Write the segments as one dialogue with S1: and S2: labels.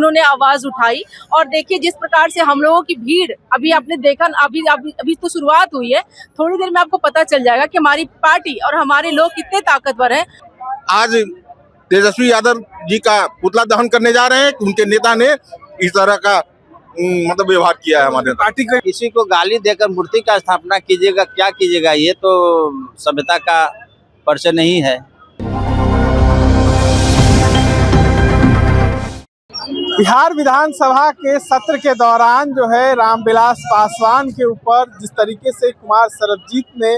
S1: उन्होंने आवाज उठाई। और देखिए जिस प्रकार से हम लोगों की भीड़, अभी आपने देखा, अभी अभी अभी तो शुरुआत हुई है, थोड़ी देर में आपको पता चल जाएगा कि हमारी पार्टी और हमारे लोग कितने ताकतवर हैं।
S2: आज तेजस्वी यादव जी का पुतला दहन करने जा रहे हैं। उनके नेता ने इस तरह का मतलब व्यवहार किया है हमारे पार्टी का।
S3: किसी को गाली देकर मूर्ति का स्थापना कीजिएगा, क्या कीजिएगा, ये तो सभ्यता का परिचय नहीं है।
S4: बिहार विधानसभा के सत्र के दौरान जो है रामविलास पासवान के ऊपर जिस तरीके से कुमार सरबजीत ने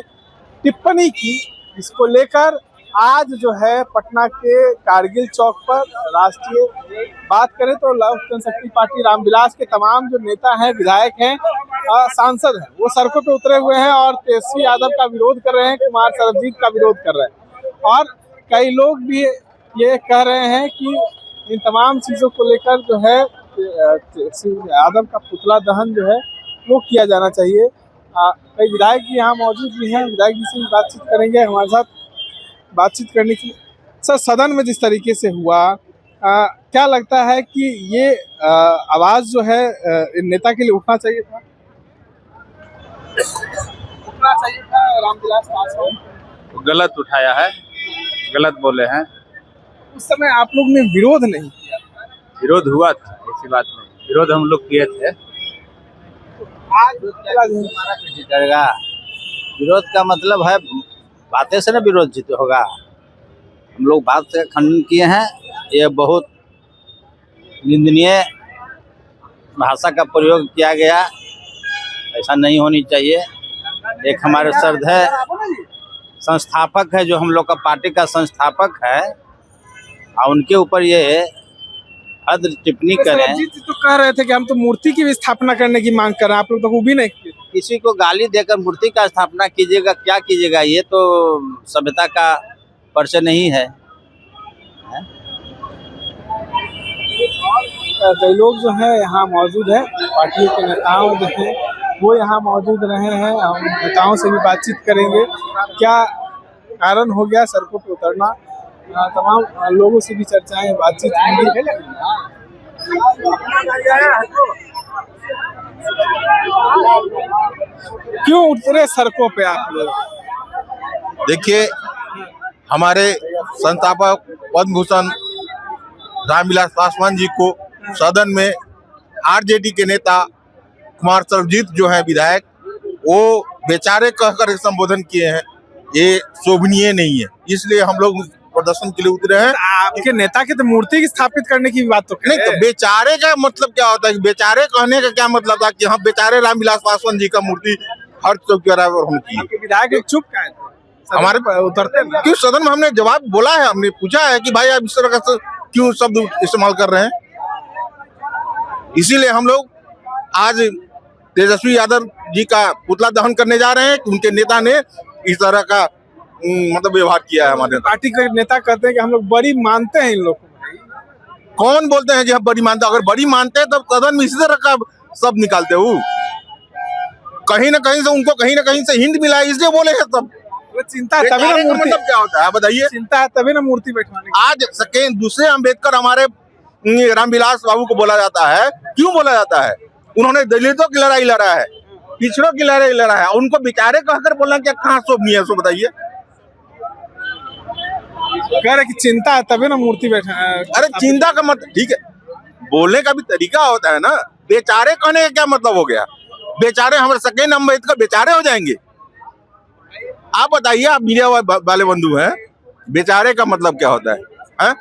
S4: टिप्पणी की, इसको लेकर आज जो है पटना के कारगिल चौक पर राष्ट्रीय बात करें तो लोक जनशक्ति पार्टी रामविलास के तमाम जो नेता हैं, विधायक हैं, सांसद हैं, वो सड़कों पे उतरे हुए हैं और तेजस्वी यादव का विरोध कर रहे हैं, कुमार सरबजीत का विरोध कर रहे हैं। और कई लोग भी ये कह रहे हैं कि इन तमाम चीज़ों को लेकर जो है यादव का पुतला दहन जो है वो किया जाना चाहिए। कई विधायक भी यहाँ मौजूद भी हैं, विधायक जी से भी बातचीत करेंगे। हमारे साथ बातचीत करने की सर, सदन में जिस तरीके से हुआ, क्या लगता है कि ये आवाज़ जो है नेता के लिए उठना चाहिए था? उठना चाहिए था रामविलास पासवान।
S5: गलत उठाया है, गलत बोले हैं।
S4: उस समय आप लोग ने विरोध नहीं किया?
S5: विरोध हुआ था, ऐसी बात नहीं, विरोध हम लोग किए थे।
S4: आज
S3: करेगा विरोध का मतलब है बातें से ना विरोध जीत होगा। हम लोग बात से खंडन किए हैं। ये बहुत निंदनीय भाषा का प्रयोग किया गया, ऐसा नहीं होनी चाहिए। एक हमारे श्रद्धेय संस्थापक है, जो हम लोग का पार्टी का संस्थापक है, और उनके ऊपर ये हद टिप्पणी करें।
S4: तो कह रहे थे कि हम तो मूर्ति की भी स्थापना करने की मांग कर रहे हैं, आप लोग तो वो भी नहीं किए।
S3: किसी को गाली देकर मूर्ति का स्थापना कीजिएगा, क्या कीजिएगा, ये तो सभ्यता का परिचय नहीं है।
S4: कई लोग जो है यहाँ मौजूद है, पार्टी के नेताओं जो है वो यहाँ मौजूद रहे हैं। हम नेताओं से भी बातचीत करेंगे, क्या कारण हो गया सड़कों पर उतरना। तमाम लोगों से भी चर्चाएं, बातचीत होंगी। क्यों उतरे सड़कों पे आप लोग?
S2: देखिए, हमारे संस्थापक पद्म भूषण रामविलास पासवान जी को सदन में आरजेडी के नेता कुमार सरबजीत जो है विधायक, वो बेचारे कहकर संबोधन किए हैं। ये शोभनीय नहीं है, इसलिए हम लोग प्रदर्शन के लिए उतरे हैं।
S4: आपके नेता की तो मूर्ति की स्थापित करने की बात तो
S2: नहीं, तो बेचारे का मतलब क्या होता है? बेचारे कहने का क्या मतलब था कि हम बेचारे रामविलास पासवान जी का मूर्ति हर चौकीदार पर हम की।
S4: विधायक चुप का है,
S2: हमारे
S4: उतरते
S2: क्यों सदन में हमने जवाब बोला है, हमने पूछा है कि भाई आप इस तरह का क्यों शब्द इस्तेमाल कर रहे हैं। इसीलिए हम लोग आज तेजस्वी यादव जी का पुतला दहन करने जा रहे हैं। उनके नेता ने इस तरह का मतलब व्यवहार किया है। हमारे
S4: पार्टी के नेता कहते हैं कि हम लोग बड़ी मानते हैं इन लोग को।
S2: कौन बोलते हैं कि हम बड़ी मानते हैं? अगर बड़ी मानते हैं तब सदन में इसी तरह का शब्द निकालते हो। कहीं ना कहीं से उनको कहीं ना कहीं से हिंट मिला है, इसलिए बोले हैं। तब
S4: चिंता है तभी ना मूर्ति,
S2: मतलब क्या होता है बताइए?
S4: चिंता है तभी ना मूर्ति बैठवाने।
S2: आज दूसरे अम्बेडकर हमारे रामविलास बाबू को बोला जाता है। क्यों बोला जाता है? उन्होंने दलितों की लड़ाई लड़ा है, पिछड़ों की लड़ाई लड़ा है। उनको बेचारे कहकर बोलना क्या कहाँ शोभनीय है? सो बताइए।
S4: कह रहे कि चिंता है तभी ना मूर्ति बैठा है।
S2: अरे चिंता का मतलब ठीक है, बोलने का भी तरीका होता है ना। बेचारे कहने का क्या मतलब हो गया? बेचारे हमारे सेकेंड अम्बेडकर बेचारे हो जाएंगे? आप बताइए, आप मीडिया वाले बंधु हैं, बेचारे का मतलब क्या होता है?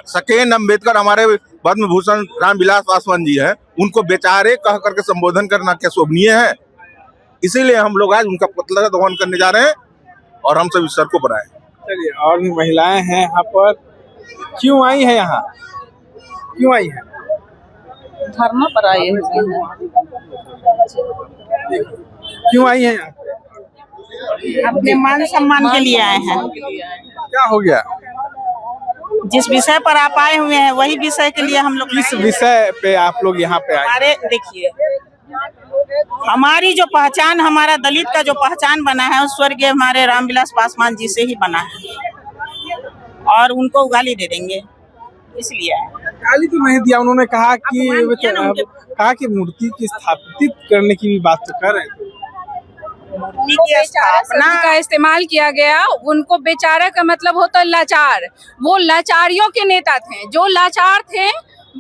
S2: सेकेंड अम्बेडकर हमारे पद्म भूषण रामविलास पासवान जी हैं, उनको बेचारे कह करके संबोधन करना क्या शोभनीय है? इसीलिए हम लोग आज उनका पुतला दहन करने जा रहे हैं और हम सभी सड़कों पर आए।
S4: चलिए, और भी महिलाएं हैं यहाँ पर। क्यों आई है यहाँ? क्यों आई है?
S1: धरना पर आए हुए हैं।
S4: क्यों आई है यहाँ?
S6: अपने मान सम्मान के लिए आए हैं।
S4: क्या हो गया?
S6: जिस विषय पर आप आए हुए हैं वही विषय के लिए हम लोग।
S4: किस विषय पे आप लोग यहाँ पे आए?
S6: हमारे देखिए, हमारी जो पहचान, हमारा दलित का जो पहचान बना है, उस स्वर्गीय हमारे रामविलास पासवान जी से ही बना है, और उनको गाली दे देंगे इसलिए।
S4: गाली तो नहीं दिया, उन्होंने कहा कि
S6: अपमान किया ना उनके।
S4: कहा कि मूर्ति की स्थापित करने की भी बात तो कर रहे थे।
S6: मूर्ति की स्थापना
S7: का इस्तेमाल किया गया। उनको बेचारा का मतलब होता है लाचार। वो लाचारियों के नेता थे, जो लाचार थे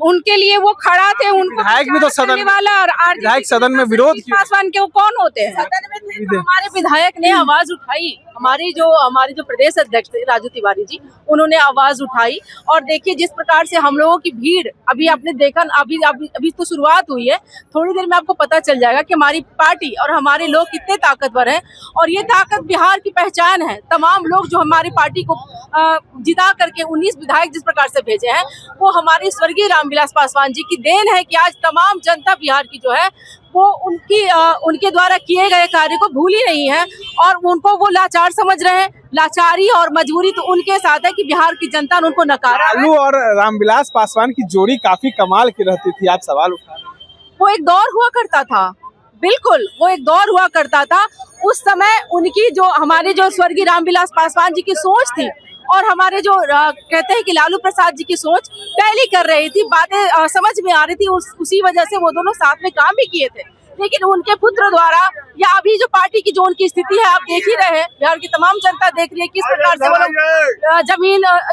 S7: उनके लिए वो खड़ा थे। उनको
S4: विधायक भी तो
S7: बेचारा
S4: सदन
S7: करने वाला और
S4: विधायक सदन में विरोध किया।
S7: पासवान के वो कौन होते हैं?
S1: सदन में थे तो हमारे विधायक ने आवाज उठाई। हमारे जो प्रदेश अध्यक्ष थे राजू तिवारी जी, उन्होंने आवाज उठाई। और देखिए जिस प्रकार से हम लोगों की भीड़, अभी आपने देखा, अभी तो शुरुआत हुई है, थोड़ी देर में आपको पता चल जाएगा कि हमारी पार्टी और हमारे लोग कितने ताकतवर हैं। और ये ताकत बिहार की पहचान है। तमाम लोग जो हमारी पार्टी को जिता करके 19 विधायक जिस प्रकार से भेजे हैं, वो हमारे स्वर्गीय रामविलास पासवान जी की देन है कि आज तमाम जनता बिहार की जो है वो उनके द्वारा किए गए कार्य को भूल ही नहीं है। और उनको वो लाचार समझ रहे हैं। लाचारी और मजबूरी तो उनके साथ है कि बिहार की जनता ने उनको नकारा है।
S4: लालू और रामविलास पासवान की जोड़ी काफी कमाल की रहती थी, आप सवाल उठा रहे हैं।
S1: वो एक दौर हुआ करता था, बिल्कुल वो एक दौर हुआ करता था। उस समय उनकी हमारे स्वर्गीय रामविलास पासवान जी की सोच थी और हमारे कहते हैं कि लालू प्रसाद जी की सोच टैली कर रही थी, बातें समझ में आ रही थी। उसी वजह से वो दोनों साथ में काम भी किए थे। लेकिन उनके पुत्र द्वारा या अभी जो पार्टी की जो उनकी स्थिति है आप देख ही रहे हैं, बिहार की तमाम जनता देख रही है किस प्रकार से वो लोग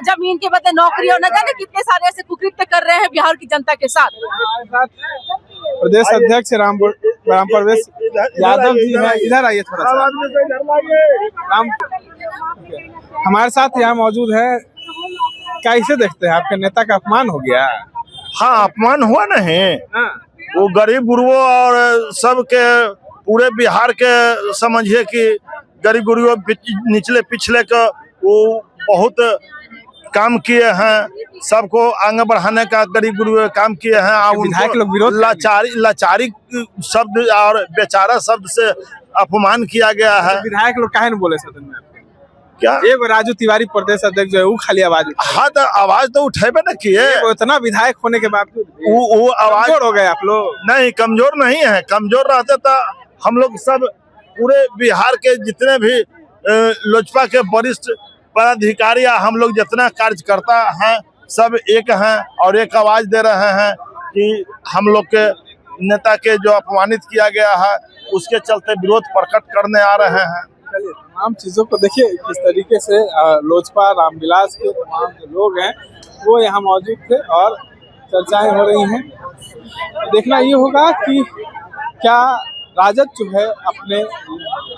S1: जमीन के बदले नौकरी और न जाने कितने सारे ऐसे कुकृत्य कर रहे हैं बिहार की जनता के साथ।
S4: प्रदेश अध्यक्ष राम प्रवेश यादव जी हैं, इधर आइए थोड़ा सा। हमारे साथ यहाँ मौजूद है। कैसे देखते हैं, आपके नेता का अपमान हो गया?
S8: हाँ, अपमान हुआ नहीं। वो गरीब गुरुओं और सबके पूरे बिहार के समझिए कि गरीब गुरुओं निचले पिछले का वो बहुत काम किए हैं। सबको आगे बढ़ाने का गरीब गुरुओं काम किए हैं। और
S4: विधायक लोग विरोध
S8: लाचारी शब्द और बेचारा शब्द से अपमान किया गया है।
S4: विधायक लोग काहे न बोले सदन में?
S8: क्या
S4: एक राजू तिवारी प्रदेश अध्यक्ष जो है वो खाली आवाज उठाए।
S8: हाँ, तो आवाज तो उठेबे न किए।
S4: इतना विधायक होने के बावजूद
S8: वो आवाज
S4: कमजोर हो गए आप लोग।
S8: नहीं, कमजोर नहीं है। कमजोर रहते तो हम लोग सब पूरे बिहार के जितने भी लोजपा के वरिष्ठ पदाधिकारी हम लोग जितना कार्यकर्ता हैं सब एक हैं और एक आवाज दे रहे हैं कि हम लोग के नेता के जो अपमानित किया गया है उसके चलते विरोध प्रकट करने आ रहे हैं।
S4: चलिए, तमाम चीजों को देखिए किस तरीके से लोजपा रामविलास के तमाम जो लोग हैं वो यहाँ मौजूद थे और चर्चाएं हो रही हैं। देखना ये होगा कि क्या राजद जो है अपने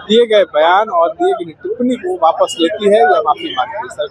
S4: दिए गए बयान और दिए गई टिप्पणी को वापस लेती है या माफी मांगती है।